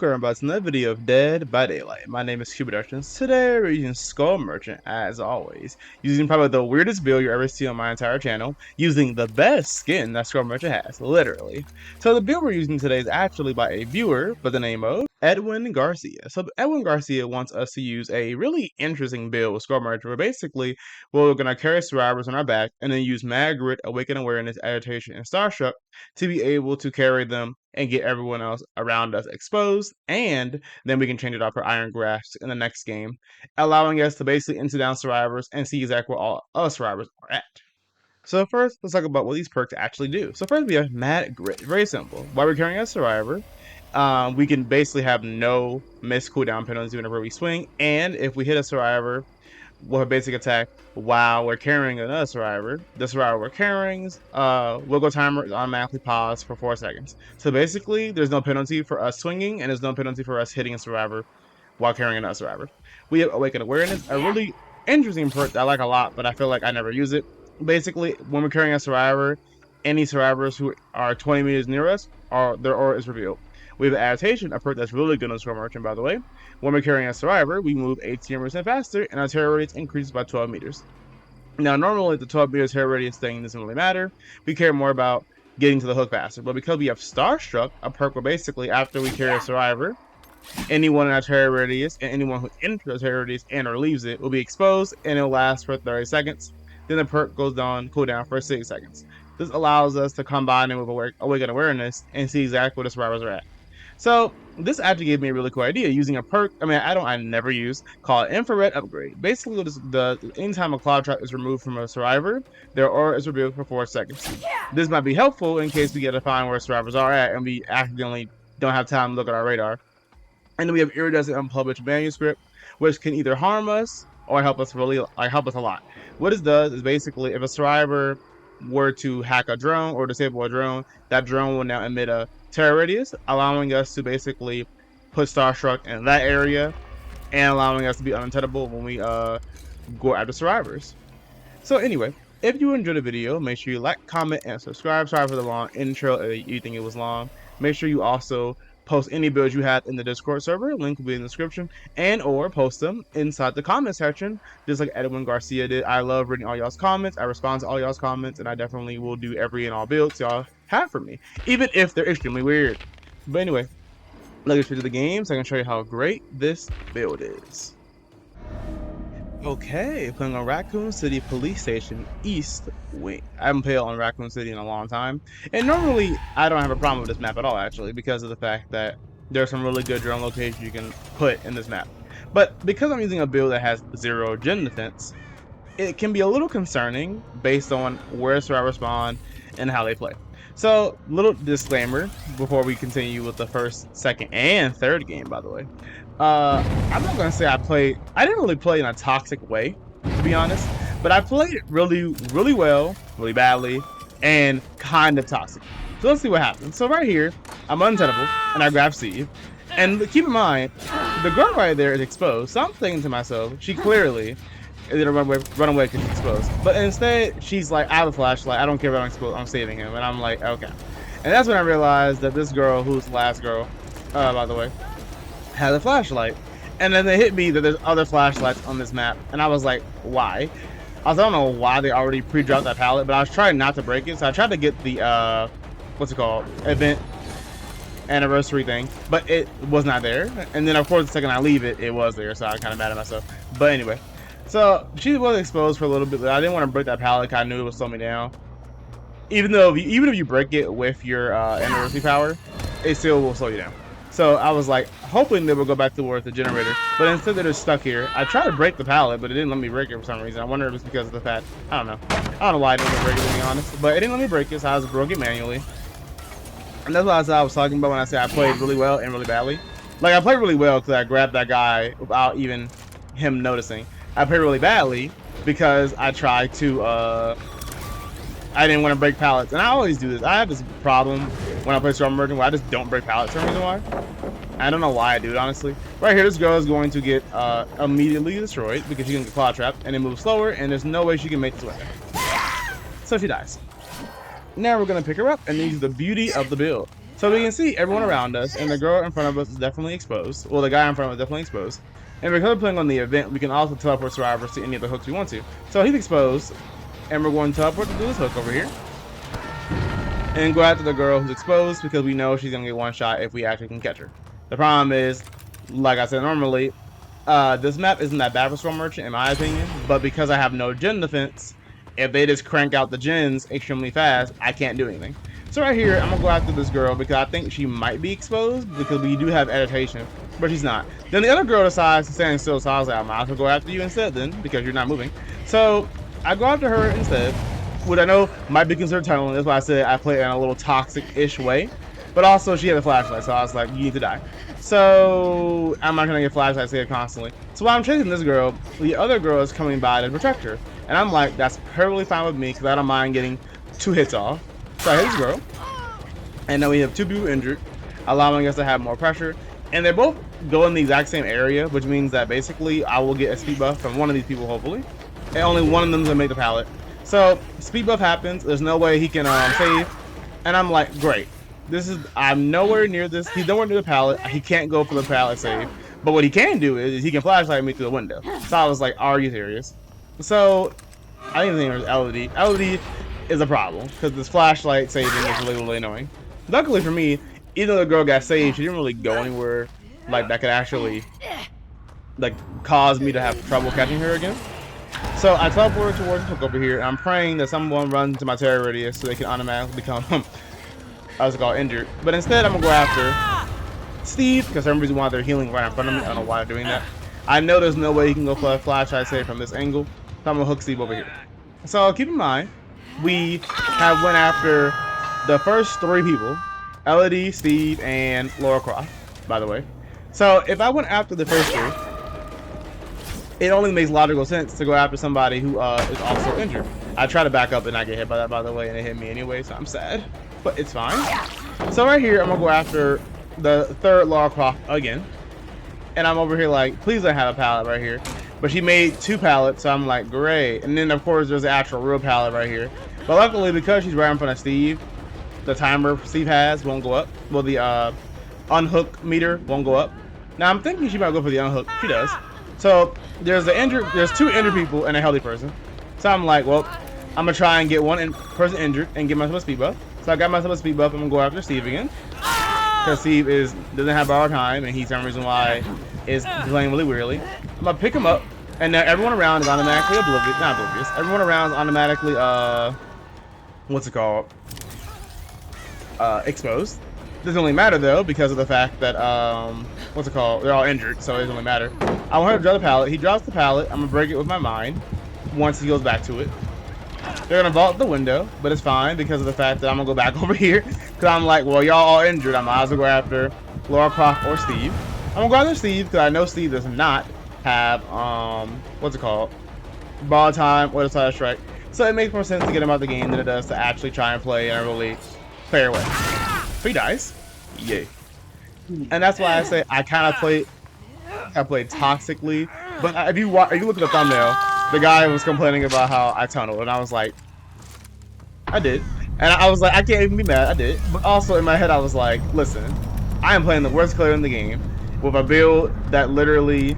welcome back to another video of Dead by Daylight. My name is Cubeproductions. Today we're using Skull Merchant as always, using probably the weirdest build you ever see on my entire channel, using the best skin that Skull Merchant has, literally. So the build we're using today is actually by a viewer by the name of Edwin Garcia. So Edwin Garcia wants us to use a really interesting build with Skull Merchant, where basically we're going to carry survivors on our back and then use Mad Grit, Awaken Awareness, Agitation, and Starstruck to be able to carry them and get everyone else around us exposed, and then we can change it up for Iron Grasp in the next game, allowing us to basically enter down survivors and see exactly where all other survivors are at. So first, let's talk about what these perks actually do. So first we have Mad Grit. Very simple. While we're carrying a survivor, we can basically have no missed cooldown penalties whenever we swing, and if we hit a survivor with a basic attack while we're carrying another survivor, the survivor we're carrying, wiggle timer is automatically paused for 4 seconds. So basically, there's no penalty for us swinging, and there's no penalty for us hitting a survivor while carrying another survivor. We have Awaken Awareness, a really interesting perk that I like a lot, but I feel like I never use it. Basically, when we're carrying a survivor, any survivors who are 20 meters near us, their aura is revealed. We have Adaptation, a perk that's really good on Skull Merchant, by the way. When we're carrying a survivor, we move 18% faster, and our terror radius increases by 12 meters. Now, normally the 12 meters terror radius thing doesn't really matter. We care more about getting to the hook faster. But because we have Starstruck, a perk where basically after we carry a survivor, anyone in our terror radius and anyone who enters the terror radius and or leaves it will be exposed, and it'll last for 30 seconds. Then the perk goes down, cooldown for 6 seconds. This allows us to combine it with Awaken Awareness and see exactly where the survivors are at. So this actually gave me a really cool idea using a perk. I never use, called Infrared Upgrade. Basically, anytime a cloud trap is removed from a survivor, their aura is revealed for 4 seconds. This might be helpful in case we get to find where survivors are at and we accidentally don't have time to look at our radar. And then we have Iridescent Unpublished Manuscript, which can either harm us or help us a lot. What this does is basically if a survivor were to hack a drone or disable a drone, that drone will now emit a terror radius, allowing us to basically put Starstruck in that area and allowing us to be unattainable when we go after survivors. So anyway, if you enjoyed the video, make sure you like, comment, and subscribe. Sorry for the long intro if you think it was long. Make sure you also post any builds you have in the Discord server. Link will be in the description, and or post them inside the comment section, just like Edwin Garcia did. I love reading all y'all's comments. I respond to all y'all's comments, and I definitely will do every and all builds y'all have for me, even if they're extremely weird. But anyway, let's get straight to the game so I can show you how great this build is. Okay, playing on Raccoon City Police Station East Wing. I haven't played on Raccoon City in a long time, and normally I don't have a problem with this map at all, actually, because of the fact that there are some really good drone locations you can put in this map. But because I'm using a build that has 0 gen defense, it can be a little concerning based on where survivors spawn and how they play. So, little disclaimer before we continue with the first, second, and third game, by the way. I'm not gonna say I didn't really play in a toxic way, to be honest, but I played it really well, really badly, and kind of toxic. So let's see what happens. So right here, I'm untenable, and I grab C. And keep in mind, the girl right there is exposed, so I'm thinking to myself, she clearly is gonna run away because she's exposed. But instead, she's like, I have a flashlight, I don't care if I'm exposed, I'm saving him. And I'm like, okay. And that's when I realized that this girl, who's the last girl, by the way, has a flashlight. And then they hit me that there's other flashlights on this map, and I was like, why? I don't know why they already pre-dropped that pallet, but I was trying not to break it, so I tried to get the what's it called, event anniversary thing, but it was not there. And then of course the second I leave it, it was there, so I was kind of mad at myself. But anyway, so she was exposed for a little bit, but I didn't want to break that pallet because I knew it would slow me down. Even if you break it with your anniversary power, it still will slow you down. So I was like, hoping they would go back towards the generator, but instead they're just stuck here. I tried to break the pallet, but it didn't let me break it for some reason. I wonder if it's because of the fact, I don't know why it didn't let me break it, to be honest, but it didn't let me break it, so I just broke it manually. And that's what I was talking about when I said I played really well and really badly. Like, I played really well because I grabbed that guy without even him noticing. I played really badly because I tried to, I didn't want to break pallets, and I always do this. I have this problem when I play Storm Merchant where I just don't break pallets for some reason why. I don't know why I do it, honestly. Right here, this girl is going to get immediately destroyed because she can get claw trapped and it moves slower, and there's no way she can make this way. So she dies. Now we're going to pick her up and use the beauty of the build. So we can see everyone around us, and the girl in front of us is definitely exposed. Well, the guy in front of us is definitely exposed. And because we're playing on the event, we can also teleport survivors to any of the hooks we want to. So he's exposed, and we're going to teleport to this hook over here. And go after the girl who's exposed because we know she's going to get one shot if we actually can catch her. The problem is, like I said normally, this map isn't that bad for Storm Merchant in my opinion, but because I have no gen defense, if they just crank out the gens extremely fast, I can't do anything. So right here, I'm going to go after this girl because I think she might be exposed because we do have agitation, but she's not. Then the other girl decides to stand still, so I was like, I might as well go after you instead then because you're not moving. So I go after her instead, which I know might be considered tunneling. That's why I said I play it in a little toxic-ish way. But also, she had a flashlight, so I was like, you need to die. So I'm not going to get flashlights here constantly. So while I'm chasing this girl, the other girl is coming by to protect her. And I'm like, that's perfectly fine with me because I don't mind getting 2 hits off. So I hit this girl, and then we have 2 people injured, allowing us to have more pressure. And they both go in the exact same area, which means that basically I will get a speed buff from one of these people, hopefully. And only one of them is going to make the pallet. So speed buff happens. There's no way he can save. And I'm like, great. I'm nowhere near this. He's nowhere near the pallet. He can't go for the pallet save. But what he can do is he can flashlight me through the window. So I was like, are you serious? So I didn't think it was LED. LED is a problem because this flashlight saving is really, really annoying. Luckily for me, even though the girl got saved, she didn't really go anywhere like that could actually like cause me to have trouble catching her again. So I teleported towards the hook over here, and I'm praying that someone runs into my terror radius so they can automatically become injured. But instead, I'm gonna go after Steve because for some reason why they're healing right in front of me. I don't know why they're doing that. I know there's no way you can go for a flashlight save from this angle, so I'm gonna hook Steve over here. So keep in mind, we have went after the first 3 people: LED, Steve, and Laura Croft, by the way. So if I went after the first 3, it only makes logical sense to go after somebody who is also injured. I try to back up and not get hit by that, by the way, and it hit me anyway, so I'm sad. But it's fine. So right here, I'm going to go after the 3rd Laura Croft again. And I'm over here like, please don't have a pallet right here. But she made 2 pallets, so I'm like, great. And then, of course, there's the actual real pallet right here. But luckily, because she's right in front of Steve, the timer Steve has won't go up. Well, the unhook meter won't go up. Now, I'm thinking she might go for the unhook. She does. So there's 2 injured people and a healthy person. So I'm like, well, I'm gonna try and get one person injured and get myself a speed buff. So I got myself a speed buff. I'm gonna go after Steve again because Steve doesn't have borrowed time, and he's some reason why is playing really weirdly. I'm gonna pick him up, and now everyone around is automatically not oblivious. Everyone around is automatically what's it called? Exposed. Doesn't really matter though because of the fact that what's it called? They're all injured, so it doesn't really matter. I want her to drop the pallet. He drops the pallet. I'm gonna break it with my mind once he goes back to it. They're gonna vault the window, but it's fine because of the fact that I'm gonna go back over here because I'm like, well, y'all all injured. I might as well go after Laura Croft or Steve. I'm gonna go after Steve because I know Steve does not have what's it called? Ball time or the Starstruck. So it makes more sense to get him out of the game than it does to actually try and play in a really fair way. 3 dice, yay! And that's why I say I played toxically. But if you look at the thumbnail, the guy was complaining about how I tunneled, and I was like, I did. And I was like, I can't even be mad, I did. But also in my head, I was like, listen, I am playing the worst player in the game with a build that literally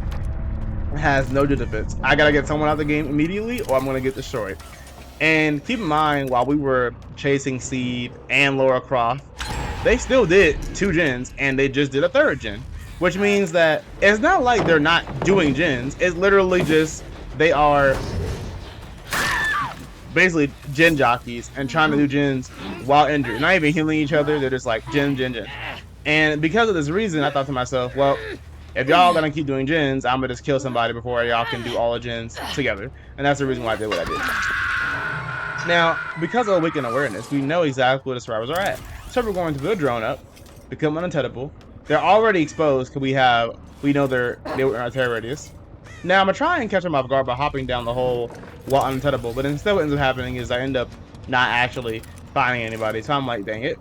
has no defense. I gotta get someone out of the game immediately, or I'm gonna get destroyed. And keep in mind, while we were chasing Steve and Laura Croft, they still did 2 gens, and they just did a 3rd gen. Which means that it's not like they're not doing gens. It's literally just they are basically gen jockeys and trying to do gens while injured. Not even healing each other. They're just like gen. And because of this reason, I thought to myself, well, if y'all gonna keep doing gens, I'm gonna just kill somebody before y'all can do all the gens together. And that's the reason why I did what I did. Now, because of Awakened Awareness, we know exactly where the survivors are at. So we're going to build a drone up, become unattainable. They're already exposed because we know they were in our terror radius. Now I'm gonna try and catch them off guard by hopping down the hole while unattainable, but instead what ends up happening is I end up not actually finding anybody. So I'm like, dang it.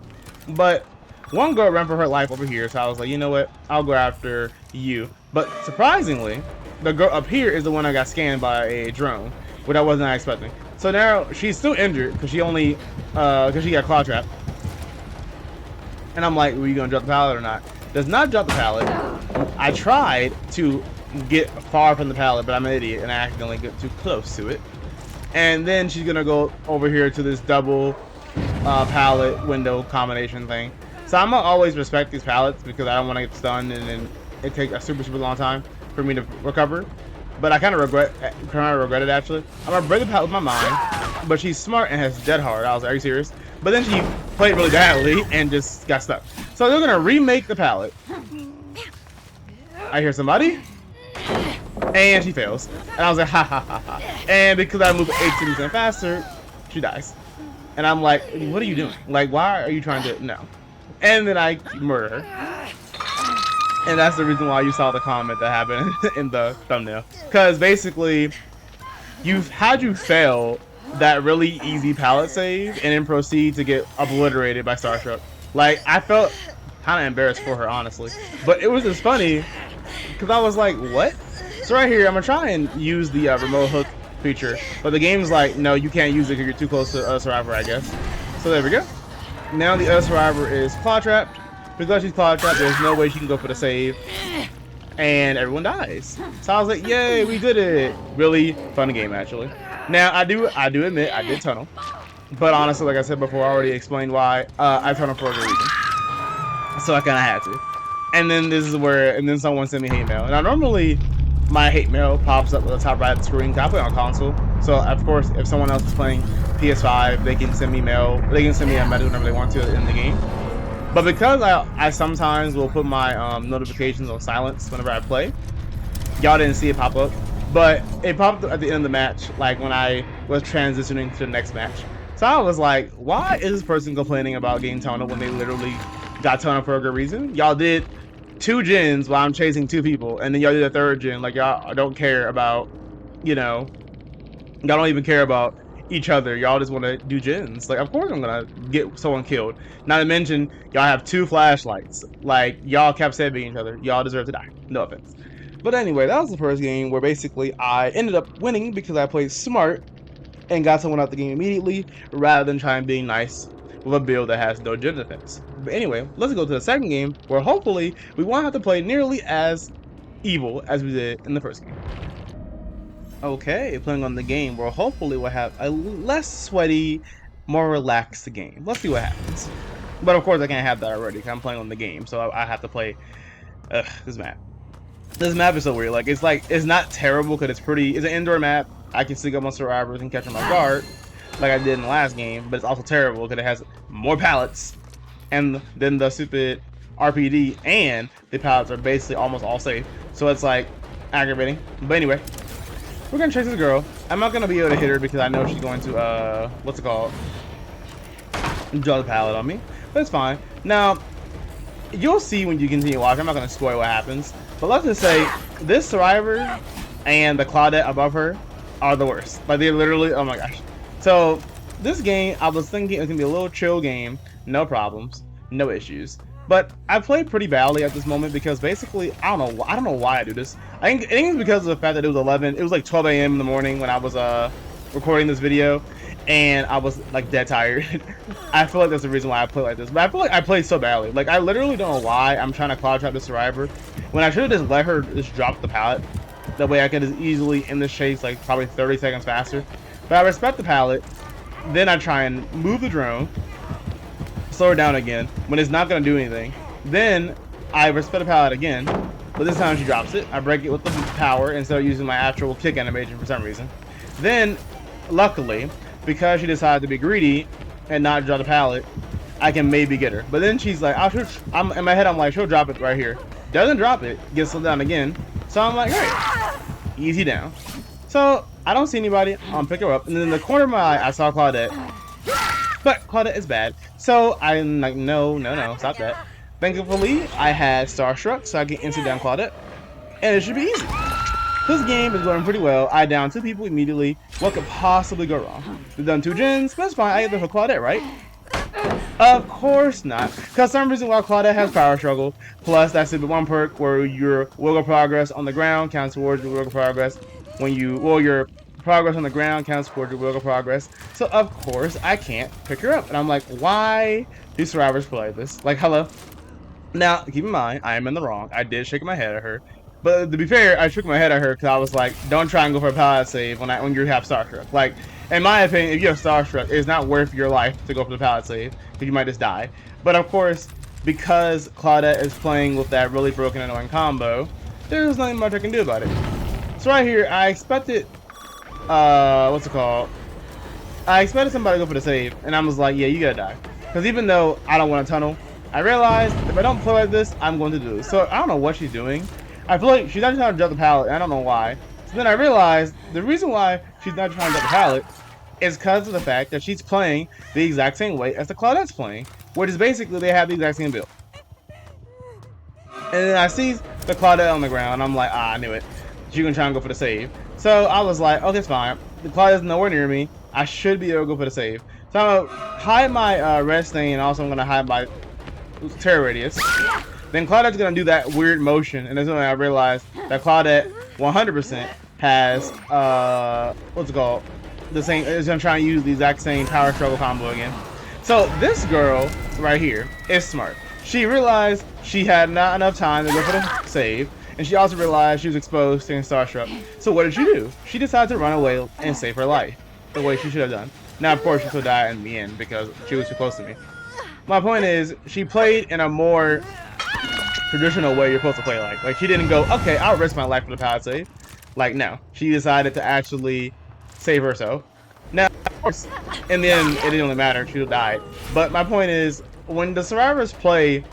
But one girl ran for her life over here, so I was like, you know what? I'll go after you. But surprisingly, the girl up here is the one that got scanned by a drone, which I wasn't expecting. So now she's still injured because she got claw trapped. And I'm like, were you gonna drop the pallet or not? Does not drop the pallet. I tried to get far from the pallet, but I'm an idiot and I accidentally get too close to it. And then she's gonna go over here to this double pallet window combination thing. So I'm gonna always respect these pallets because I don't want to get stunned and then it takes a super long time for me to recover. But I kind of regret it actually. I'm gonna break the pallet with my mind, but she's smart and has dead hard. I was like, are you serious? But then she played really badly and just got stuck. So they're gonna remake the pallet. I hear somebody, and she fails. And I was like, ha ha ha ha. And because I move 18% faster, she dies. And I'm like, what are you doing? Like, why are you trying to? No. And then I murder her. And that's the reason why you saw the comment that happened in the thumbnail. Because basically, how'd you fail that really easy pallet save and then proceed to get obliterated by Starstruck? Like, I felt kind of embarrassed for her, honestly. But it was just funny because I was like, what? So right here, I'm going to try and use the remote hook feature. But the game's like, no, you can't use it because you're too close to the other survivor, I guess. So there we go. Now the other survivor is claw trapped. Because she's claw trapped, there's no way she can go for the save. And everyone dies. So I was like, yay, we did it. Really fun game, actually. Now, I do admit, I did tunnel. But honestly, like I said before, I already explained why I tunneled for a good reason. So I kind of had to. And then this is where, and then someone sent me hate mail. Now, normally, my hate mail pops up at the top right of the screen. I play on console. So, of course, if someone else is playing PS5, they can send me mail. They can send me a message whenever they want to in the game. But because I sometimes will put my notifications on silence whenever I play, y'all didn't see it pop up. But it popped up at the end of the match, like when I was transitioning to the next match. So I was like, why is this person complaining about getting tunneled when they literally got tunneled for a good reason? Y'all did 2 gens while I'm chasing 2 people, and then y'all did a 3rd gen. Like, y'all don't care about, you know, y'all don't even care about each other. Y'all just want to do gens. Like, of course I'm gonna get someone killed. Not to mention, y'all have 2 flashlights. Like, y'all kept saving each other. Y'all deserve to die. No offense. But anyway, that was the first game where basically I ended up winning because I played smart and got someone out the game immediately rather than trying being nice with a build that has no gen defense. But anyway, let's go to the second game where hopefully we won't have to play nearly as evil as we did in the first game. Okay, playing on the game where hopefully we'll have a less sweaty, more relaxed game. Let's see what happens. But of course I can't have that already because I'm playing on the game, so I have to play this map. This map is so weird. Like, it's not terrible because it's an indoor map. I can sneak up on survivors and catch them off guard like I did in the last game, but it's also terrible because it has more pallets and then the stupid RPD, and the pallets are basically almost all safe. So it's like aggravating. But anyway, we're gonna chase this girl. I'm not gonna be able to hit her because I know she's going to what's it called? Draw the pallet on me. But it's fine. Now, you'll see when you continue watching. I'm not gonna spoil what happens. But let's just say this survivor and the Claudette above her are the worst. Like, they're literally, oh my gosh. So this game, I was thinking it was gonna be a little chill game, no problems, no issues. But I played pretty badly at this moment because basically I don't know why I do this. I think it's because of the fact that it was like 12 a.m. in the morning when I was recording this video, and I was like dead tired. I feel like that's the reason why I play like this. But I feel like I played so badly. Like, I literally don't know why I'm trying to cloud trap the survivor when I should have just let her just drop the pallet. That way I could just easily end this chase like probably 30 seconds faster. But I respect the pallet. Then I try and move the drone, slow her down again when it's not going to do anything. Then I respect the pallet again, but this time she drops it. I break it with the power instead of using my actual kick animation for some reason. Then, luckily, because she decided to be greedy and not drop the pallet, I can maybe get her. But then she's like, I'm in my head, I'm like, she'll drop it right here. Doesn't drop it, gets slowed down again. So I'm like, alright, easy down. So I don't see anybody. I'm pick her up, and then in the corner of my eye, I saw Claudette. But Claudette is bad. So I'm like, no, stop that. Thankfully, I had Starstruck, so I can instant down Claudette. And it should be easy. This game is going pretty well. I downed 2 people immediately. What could possibly go wrong? We've done 2 gens, but it's fine. I get the Claudette, right? Of course not. Because some reason why Claudette has power struggle. Plus, that's the one perk where your wiggle progress on the ground counts towards your wiggle progress when you, well, your progress on the ground counts towards your wiggle progress. So of course I can't pick her up. And I'm like, why do survivors play this? Like, hello. Now, keep in mind, I am in the wrong. I did shake my head at her. But to be fair, I shook my head at her because I was like, don't try and go for a pallet save when you have Starstruck. Like, in my opinion, if you have Starstruck, it's not worth your life to go for the pallet save because you might just die. But of course, because Claudette is playing with that really broken annoying combo, there's nothing much I can do about it. So right here, I expected, what's it called? I expected somebody to go for the save, and I was like, yeah, you gotta die. Because even though I don't want to tunnel, I realized if I don't play like this, I'm going to lose. So I don't know what she's doing. I feel like she's not trying to jump the pallet, and I don't know why. So then I realized the reason why she's not trying to jump the pallet is because of the fact that she's playing the exact same way as the Claudette's playing, which is basically they have the exact same build. And then I see the Claudette on the ground, and I'm like, I knew it. She's gonna try and go for the save. So I was like, okay, it's fine. The Claudette's nowhere near me. I should be able to go for the save. So I'm gonna hide my red stain, and also I'm gonna hide my terror radius. Then Claudette's gonna do that weird motion, and that's when I realized that Claudette 100% has what's it called? The same is gonna try and use the exact same power struggle combo again. So this girl right here is smart. She realized she had not enough time to go for the save, and she also realized she was exposed to Starstruck. So what did she do? She decided to run away and save her life, the way she should have done. Now of course she still died in the end because she was too close to me. My point is, she played in a more traditional way you're supposed to play like. Like, she didn't go, okay, I'll risk my life for the pallet save. Like, no. She decided to actually save herself. Now, of course, in the end, it didn't really matter. She died. But my point is, when the survivors play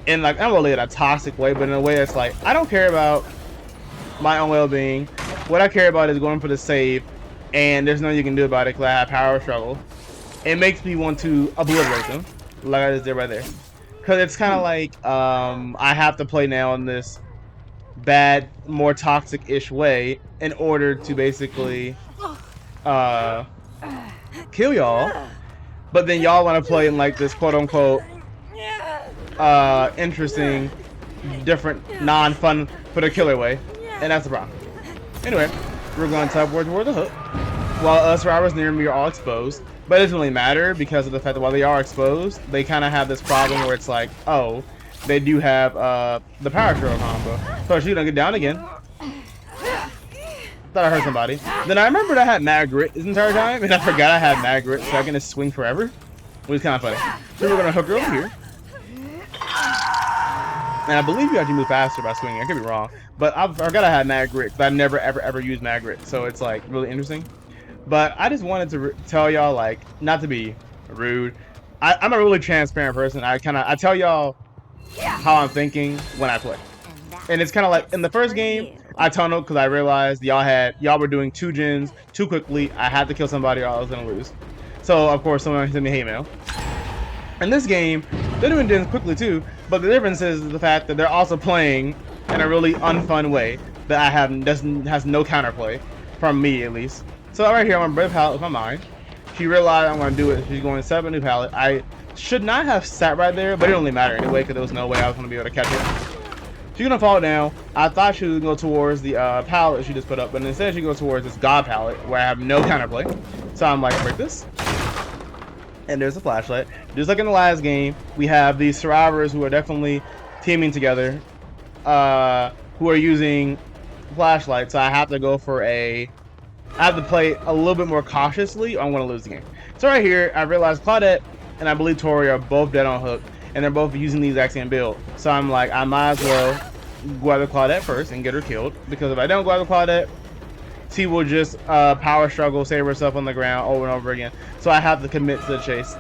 in, like, I'm really in a toxic way, but in a way that's like, I don't care about my own well-being. What I care about is going for the save, and there's nothing you can do about it because I have power struggle. It makes me want to obliterate them. Like I just did right there. Because it's kind of like, I have to play now in this bad, more toxic-ish way in order to basically kill y'all. But then y'all want to play in like this quote-unquote interesting, different, non-fun, but a killer way. And that's the problem. Anyway, we're going to teleport toward the hook. While survivors near me are all exposed. But it doesn't really matter because of the fact that while they are exposed, they kind of have this problem where it's like, oh, they do have the power struggle combo. So she's gonna get down again. Thought I heard somebody. Then I remembered I had mad grit this entire time, and I forgot I had mad grit, so I can just swing forever, which is kind of funny. So we're gonna hook her over here. And I believe you actually move faster by swinging. I could be wrong, but I forgot I had mad grit because I never ever used mad grit, so it's like really interesting. But I just wanted to tell y'all, like, not to be rude. I'm a really transparent person. I tell y'all how I'm thinking when I play. And it's kind of like in the first game, I tunneled because I realized y'all were doing 2 gens too quickly. I had to kill somebody or I was gonna lose. So of course someone sent me hate mail. In this game, they're doing gens quickly too, but the difference is the fact that they're also playing in a really unfun way that has no counterplay from me at least. So right here, I'm gonna break a pallet with my mind. She realized I'm gonna do it. She's going to set up a new pallet. I should not have sat right there, but it didn't really matter anyway because there was no way I was gonna be able to catch it. She's gonna fall down. I thought she was gonna go towards the pallet she just put up, but instead she goes towards this god pallet where I have no counterplay. So I'm like, break this. And there's a flashlight. Just like in the last game, we have these survivors who are definitely teaming together, who are using flashlights. So I have to go for I have to play a little bit more cautiously or I'm going to lose the game. So right here, I realized Claudette and I believe Tori are both dead on hook, and they're both using the exact same build. So I'm like, I might as well go after Claudette first and get her killed, because if I don't go after Claudette, she will just power struggle, save herself on the ground over and over again. So I have to commit to the chase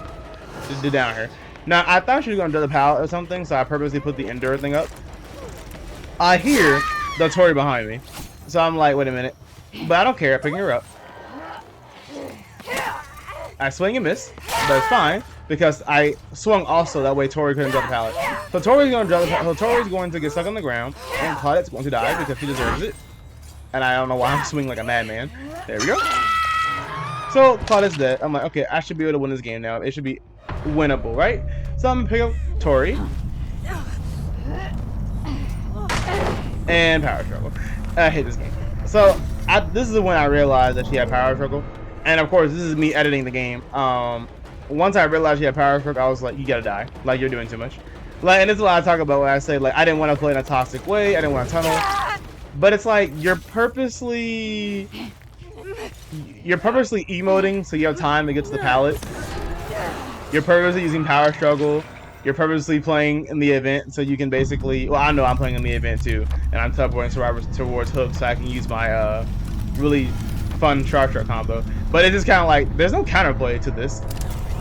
to down her. Now, I thought she was going to do the pallet or something, so I purposely put the endure thing up. I hear the Tori behind me. So I'm like, wait a minute. But I don't care, I'm picking her up. I swing and miss, but it's fine because I swung also, that way Tori couldn't drop the pallet. So Tori's going to get stuck on the ground, and Claudette's going to die because she deserves it. And I don't know why I'm swinging like a madman. There we go. So Claudette's dead. I'm like, okay, I should be able to win this game now. It should be winnable, right? So I'm gonna pick up Tori and power struggle. I hate this game. So this is when I realized that she had power struggle, and of course, this is me editing the game. Once I realized she had power struggle, I was like, you gotta die. Like, you're doing too much. Like, and it's a lot I talk about when I say, like, I didn't want to play in a toxic way. I didn't want to tunnel. But it's like, you're purposely emoting so you have time to get to the pallet. You're purposely using power struggle. You're purposely playing in the event so you can basically, well, I know I'm playing in the event too, and I'm teleporting survivors towards hooks so I can use my really fun Starstruck combo. But it's just kind of like, there's no counterplay to this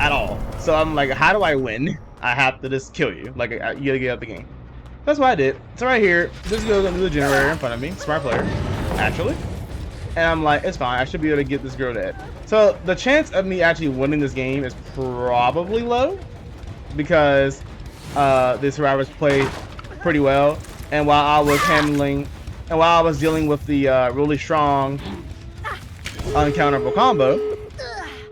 at all. So I'm like, how do I win? I have to just kill you. Like, you gotta get out the game. That's what I did. So right here, this goes into the generator in front of me. Smart player, actually. And I'm like, it's fine. I should be able to get this girl dead. So the chance of me actually winning this game is probably low because the survivors played pretty well. And while I was dealing with the really strong uncounterable combo,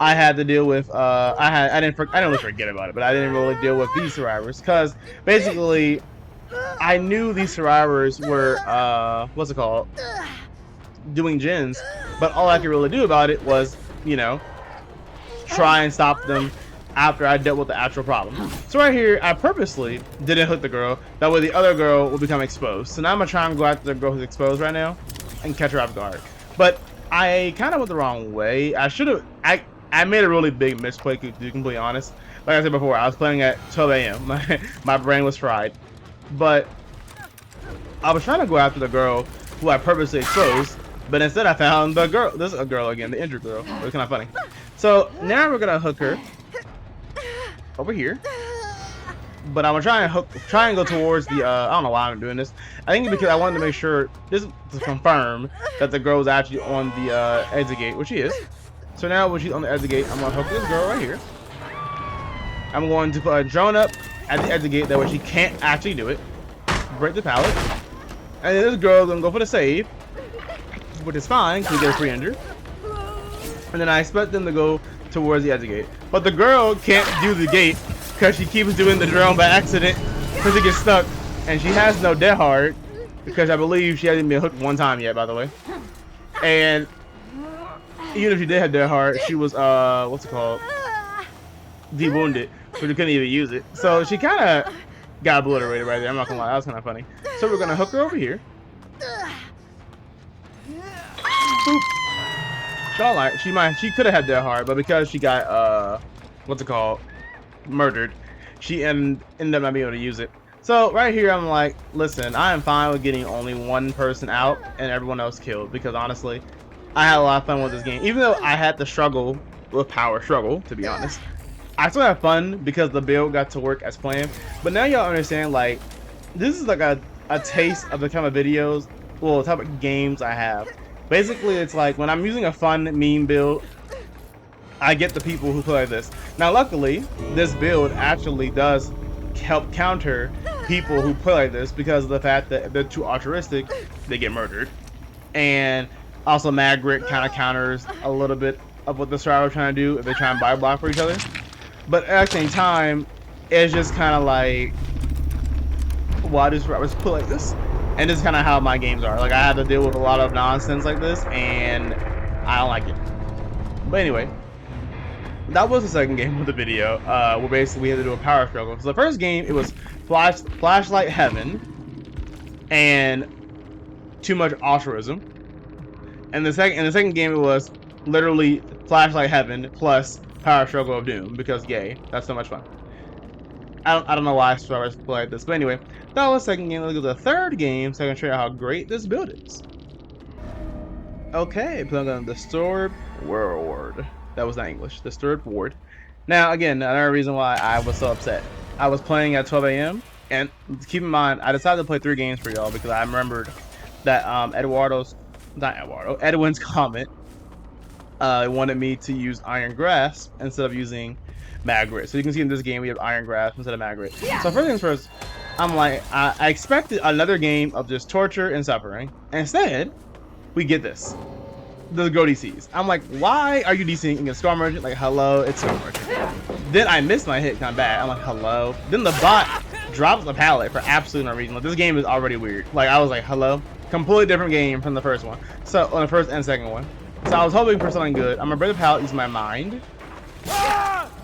I had to deal with I didn't really forget about it, but I didn't really deal with these survivors because basically I knew these survivors were what's it called, doing gens, but all I could really do about it was, you know, try and stop them after I dealt with the actual problem. So right here, I purposely didn't hook the girl. That way the other girl will become exposed. So now I'm gonna try and go after the girl who's exposed right now and catch her off guard. But I kind of went the wrong way. I should have. I made a really big misplay, to be completely honest. Like I said before, I was playing at 12 a.m. My brain was fried. But I was trying to go after the girl who I purposely exposed, but instead I found the girl. This is a girl again, the injured girl. It was kind of funny. So now we're gonna hook her over here. But I'm gonna try and go towards the. I don't know why I'm doing this. I think because I wanted to make sure this to confirm that the girl is actually on the exit gate, which she is. So now when she's on the exit gate, I'm gonna hook this girl right here. I'm going to put a drone up at the exit gate, that way she can't actually do it. Break the pallet, and then this girl is gonna go for the save, which is fine because we get a 300. And then I expect them to go towards the exit gate, but the girl can't do the gate because she keeps doing the drone by accident because it gets stuck, and she has no dead hard because I believe she hasn't been hooked one time yet, by the way. And even if she did have dead hard, she was what's it called, de-wounded, so we couldn't even use it. So she kind of got obliterated right there. I'm not gonna lie, that was kind of funny. So we're gonna hook her over here. Boop. She could have had dead hard, but because she got what's it called, murdered, she ended up not being able to use it. So right here, I'm like, listen, I am fine with getting only one person out and everyone else killed, because honestly, I had a lot of fun with this game. Even though I had to struggle with power struggle, to be honest, I still had fun because the build got to work as planned. But now y'all understand, like, this is like a taste of the kind of videos, well, the type of games I have. Basically, it's like when I'm using a fun meme build, I get the people who play this. Now, luckily, this build actually does help counter people who play like this because of the fact that they're too altruistic, they get murdered. And also, Magritte kind of counters a little bit of what the survivors are trying to do if they try and buy block for each other. But at the same time, it's just kind of like, why do survivors play like this? And this is kind of how my games are. Like, I have to deal with a lot of nonsense like this, and I don't like it. But anyway, that was the second game of the video, where basically we had to do a power struggle. So the first game, it was Flashlight Heaven and too much altruism. And the second game, it was literally Flashlight Heaven plus Power Struggle of Doom, because yay, that's so much fun. I don't know why survivors play like this, but anyway, that was the second game. Let's go to the third game so I can show you how great this build is. Okay, playing on the Disturbed Ward. That was not English. Disturbed Ward. Now, again, another reason why I was so upset. I was playing at 12 a.m. and keep in mind, I decided to play 3 games for y'all because I remembered that Edwin's comment wanted me to use Iron Grasp instead of using Magritte. So you can see in this game we have Iron Grasp instead of Magritte. So first things first, I'm like, I expected another game of just torture and suffering. Instead, we get this. The Go DCs. I'm like, why are you DCing against Skull Merchant? Like, hello, it's Skull Merchant. Then I missed my hit kind of bad. I'm like, hello. Then the bot drops the pallet for absolutely no reason. Like, this game is already weird. Like, I was like, hello. Completely different game from the first one. So on the first and second one. So I was hoping for something good. I'm gonna break the pallet using my mind,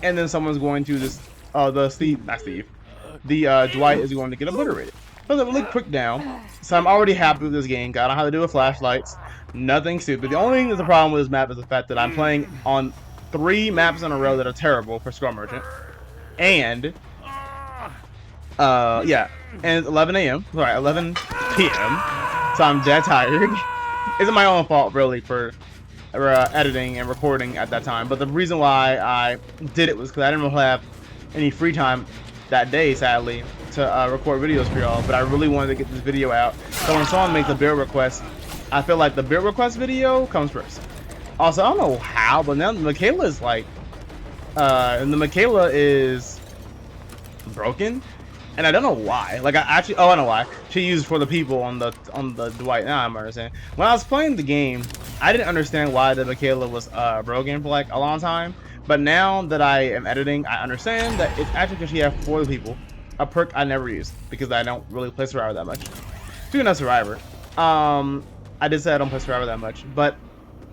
and then someone's going to just Dwight is going to get obliterated. So I'm really quick down. So I'm already happy with this game. Got how to do with flashlights. Nothing stupid. The only thing that's a problem with this map is the fact that I'm playing on 3 maps in a row that are terrible for Skull Merchant. And yeah, and it's 11 a.m. Sorry, 11 p.m. So I'm dead tired. It's my own fault really for editing and recording at that time. But the reason why I did it was because I didn't really have any free time that day, sadly, to record videos for y'all. But I really wanted to get this video out. So when someone makes a build request, I feel like the build request video comes first. Also, I don't know how, but now Michaela is like, and the Michaela is broken, and I don't know why. Like I know why. She used for the people on the Dwight. Now I'm understanding. When I was playing the game, I didn't understand why the Michaela was broken for like a long time. But now that I am editing, I understand that it's actually because she has for the people, a perk I never used because I don't really play Survivor that much. Speaking of Survivor, I did say I don't play Survivor that much, but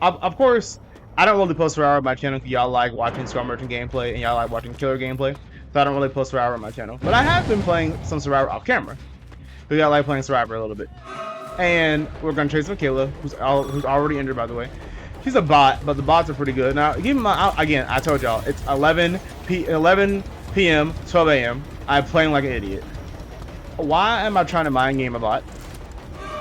of course I don't really post Survivor on my channel because y'all like watching Skull Merchant gameplay and y'all like watching killer gameplay. So I don't really post Survivor on my channel. But I have been playing some Survivor off camera. Because I like playing Survivor a little bit. And we're going to chase Michaela, who's already injured, by the way. She's a bot, but the bots are pretty good. Now, again, I told y'all, it's 11 p.m., 12 a.m. I'm playing like an idiot. Why am I trying to mind game a bot?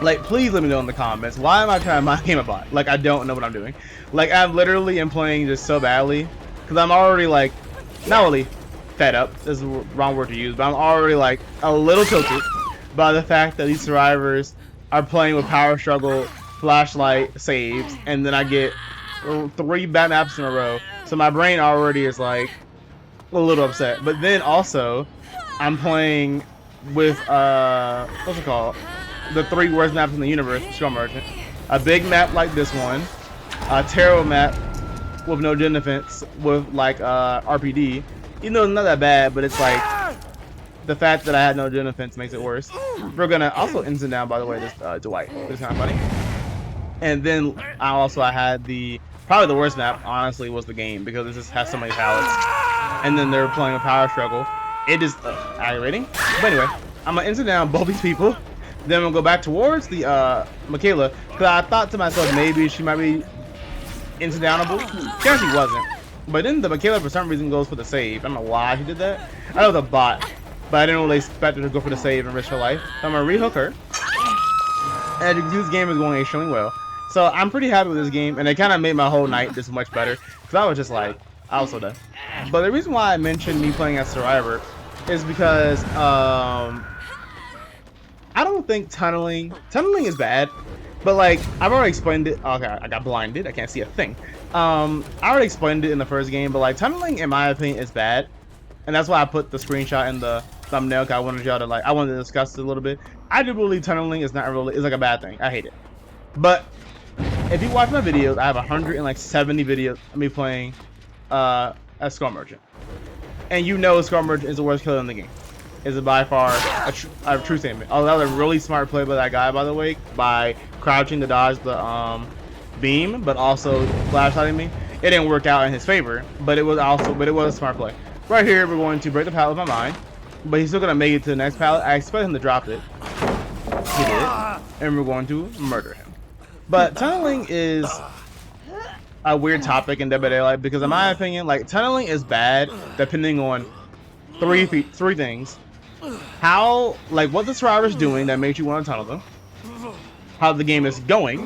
Like, please let me know in the comments. Why am I trying to mind game a bot? Like, I don't know what I'm doing. Like, I literally am playing just so badly. Because I'm already, like, not really fed up. This is the wrong word to use. But I'm already, like, a little tilted by the fact that these survivors are playing with power struggle, flashlight, saves. And then I get 3 bad maps in a row. So my brain already is, like, a little upset. But then also, I'm playing with, what's it called? The 3 worst maps in the universe, Skull Merchant. A big map like this one, a terrible map with no gen defense with like RPD. Even though it's not that bad, but it's like the fact that I had no gen defense makes it worse. We're gonna also instant down, by the way, this Dwight. It's kind of funny. And then I had probably the worst map, honestly, was the game because it just has so many pallets. And then they're playing a power struggle. It is aggravating. But anyway, I'm gonna instant down both these people. Then we'll go back towards the Michaela, because I thought to myself maybe she might be instant-downable. She actually wasn't. But then the Michaela for some reason goes for the save. I don't know why she did that. I know the bot, but I didn't really expect her to go for the save and risk her life. So I'm gonna rehook her. And as you can see, this game is going extremely well. So I'm pretty happy with this game, and it kind of made my whole night just much better. Because I was just like, I was so done. But the reason why I mentioned me playing as Survivor is because I don't think tunneling is bad, but like I've already explained it. Okay, I got blinded. I can't see a thing. I already explained it in the first game, but like tunneling, in my opinion, is bad, and that's why I put the screenshot in the thumbnail. Cause I wanted y'all to I wanted to discuss it a little bit. I do believe tunneling is not really, it's like a bad thing. I hate it. But if you watch my videos, I have 170 videos of me playing as Skull Merchant, and you know Skull Merchant is the worst killer in the game. Is by far a true statement. Oh, that was a really smart play by that guy, by the way, by crouching to dodge the beam, but also flashlighting me. It didn't work out in his favor, but it was a smart play. Right here, we're going to break the pallet with my mind, but he's still gonna make it to the next pallet. I expect him to drop it. He did, and we're going to murder him. But tunneling is a weird topic in Dead by Daylight because, in my opinion, like tunneling is bad depending on three things. How, like, what the survivor's doing that makes you want to tunnel them, how the game is going,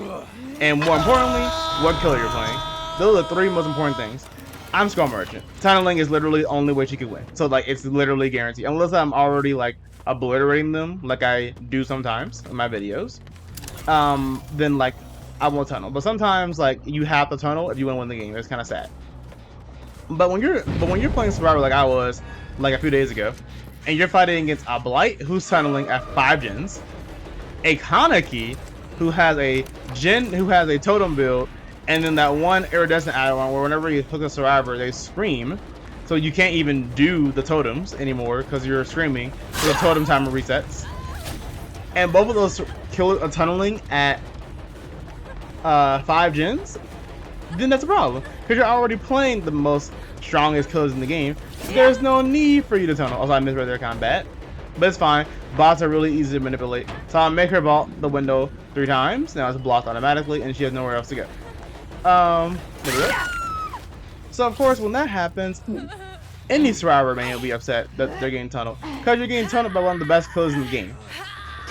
and more importantly, what killer you're playing. Those are the 3 most important things. I'm Skull Merchant. Tunneling is literally the only way she could win. So, like, it's literally guaranteed. Unless I'm already, like, obliterating them, like I do sometimes in my videos, then, like, I won't tunnel. But sometimes, like, you have to tunnel if you want to win the game. It's kind of sad. But when you're playing Survivor like I was, like, a few days ago, and you're fighting against a Blight who's tunneling at 5 gens, a Kaneki who has a totem build, and then that one iridescent add-on where whenever you hook a survivor, they scream, so you can't even do the totems anymore because you're screaming, so the totem timer resets. and both of those kill tunneling at 5 gens, then that's a problem. Because you're already playing the most strongest killers in the game. There's no need for you to tunnel. Also, I misread their combat. But it's fine. Bots are really easy to manipulate. So I'll make her vault the window 3 times. Now it's blocked automatically, and she has nowhere else to go. So of course, when that happens, any survivor man will be upset that they're getting tunneled. Because you're getting tunneled by one of the best killers in the game.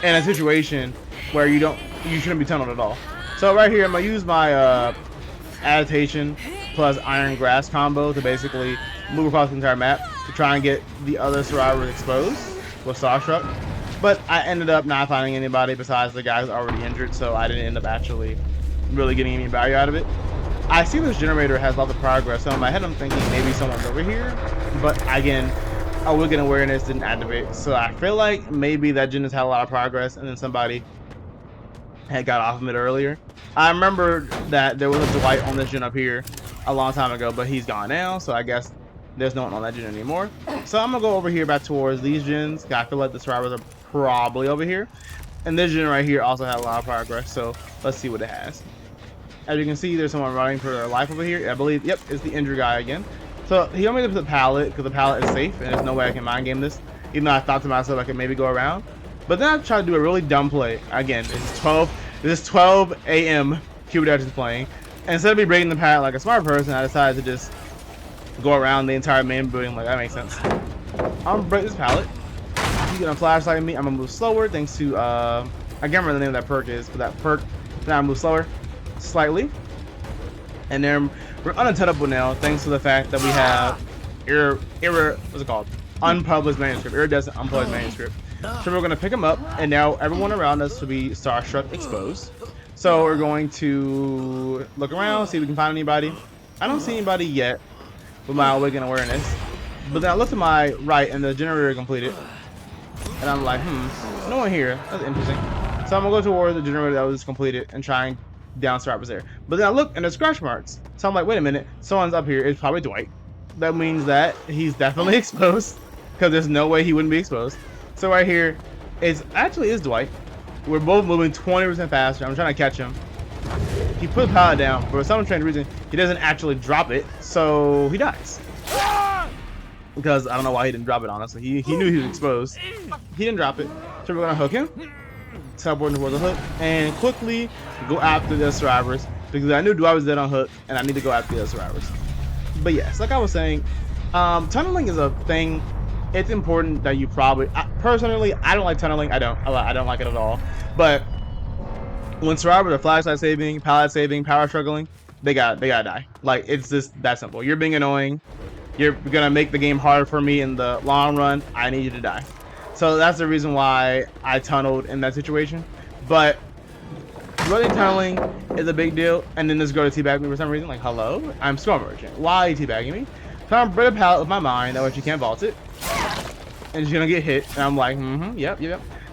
In a situation where you shouldn't be tunneled at all. So right here, I'm gonna use my adaptation plus iron grass combo to basically move across the entire map to try and get the other survivors exposed with Starstruck. But I ended up not finding anybody besides the guy who's already injured, so I didn't end up actually really getting any value out of it. I see this generator has lots of progress, so in my head I'm thinking maybe someone's over here, but again, Awaken Awareness didn't activate, so I feel like maybe that gen has had a lot of progress and then somebody had got off of it earlier. I remember that there was a Dwight on this gen up here a long time ago, but he's gone now, so I guess there's no one on that gen anymore. So I'm gonna go over here back towards these gens. I feel like the survivors are probably over here. And this gen right here also had a lot of progress, so let's see what it has. As you can see, there's someone running for their life over here. I believe, yep, it's the injured guy again. So he only put the pallet because the pallet is safe and there's no way I can mind game this. Even though I thought to myself I could maybe go around. But then I tried to do a really dumb play. Again, this is 12 a.m. Cubeproductions playing. And instead of me breaking the pallet like a smart person, I decided to just go around the entire main building. Like, that makes sense. I'm gonna break this pallet. He's gonna flashlight me. I'm gonna move slower thanks to I can't remember the name of that perk is, but that perk, now I move slower slightly. And then we're unattainable now thanks to the fact that we have what's it called? Unpublished manuscript, iridescent unpublished manuscript. So we're gonna pick them up, and now everyone around us will be Starstruck exposed. So we're going to look around, see if we can find anybody. I don't see anybody yet with my Awaken Awareness. But then I look to my right and the generator completed. And I'm like, no one here. That's interesting. So I'm gonna go towards the generator that was completed and try and down survivors there. But then I look and there's scratch marks. So I'm like, wait a minute, someone's up here. It's probably Dwight. That means that he's definitely exposed because there's no way he wouldn't be exposed. So right here, it actually is Dwight. We're both moving 20% faster. I'm trying to catch him. He put the pallet down. For some strange reason, he doesn't actually drop it, so he dies. Because I don't know why he didn't drop it, honestly. He knew he was exposed. He didn't drop it. So we're going to hook him. Teleport towards the hook. And quickly go after the survivors. Because I knew Dwight was dead on hook, and I need to go after the survivors. But yes, like I was saying, tunneling is a thing. It's important that you probably personally I don't like tunneling. I don't like it at all. But when survivors are flashlight saving, pallet saving, power struggling, they gotta die. Like, it's just that simple. You're being annoying. You're gonna make the game harder for me in the long run. I need you to die. So that's the reason why I tunneled in that situation. But running tunneling is a big deal. And then this girl to teabag me for some reason. Like, hello, I'm Skull Merchant. Why are you teabagging me? So I'm break a pallet with my mind. That way she can't vault it. And she's gonna get hit, and I'm like, yep.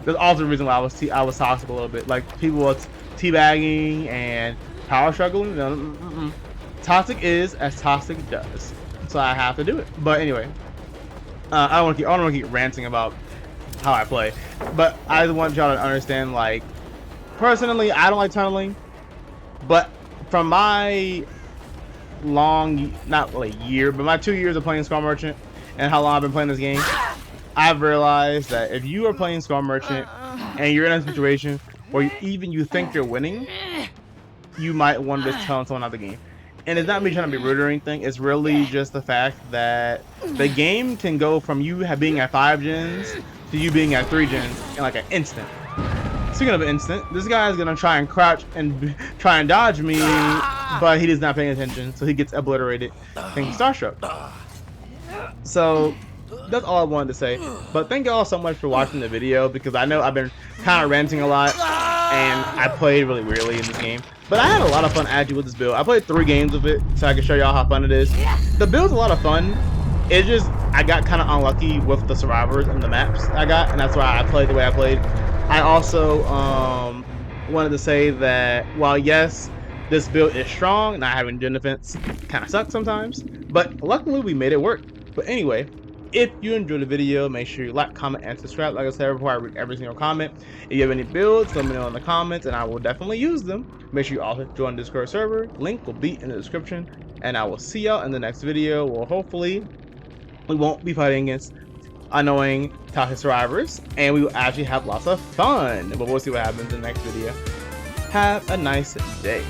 That's also the reason why I was toxic a little bit. Like, people were teabagging and power struggling. No. Toxic is as toxic does, so I have to do it. But anyway, I don't want to keep ranting about how I play, but I want y'all to understand. Like, personally, I don't like tunneling, but from my long, not really year, but my 2 years of playing Skull Merchant and how long I've been playing this game, I've realized that if you are playing Skull Merchant and you're in a situation where you think you're winning, you might want to just tell someone out the game. And it's not me trying to be rude or anything. It's really just the fact that the game can go from you being at 5 gens to you being at 3 gens in like an instant. Speaking of an instant, this guy is gonna try and crouch and try and dodge me, but he is not paying attention, so he gets obliterated. Thanks to Starstruck. So that's all I wanted to say. But thank you all so much for watching the video, because I know I've been kind of ranting a lot and I played really weirdly in this game. But I had a lot of fun actually with this build. I played 3 games with it so I can show y'all how fun it is. The build's a lot of fun. It's just I got kind of unlucky with the survivors and the maps I got, and that's why I played the way I played. I also wanted to say that while yes, this build is strong, not having gen defense kind of sucks sometimes, but luckily we made it work. But anyway, If you enjoyed the video, make sure you like, comment, and subscribe. Like I said before, I read every single comment. If you have any builds, let me know in the comments, and I will definitely use them. Make sure you also join the Discord server. Link will be in the description. And I will see y'all in the next video, where hopefully we won't be fighting against annoying toxic survivors, and we will actually have lots of fun. But we'll see what happens in the next video. Have a nice day.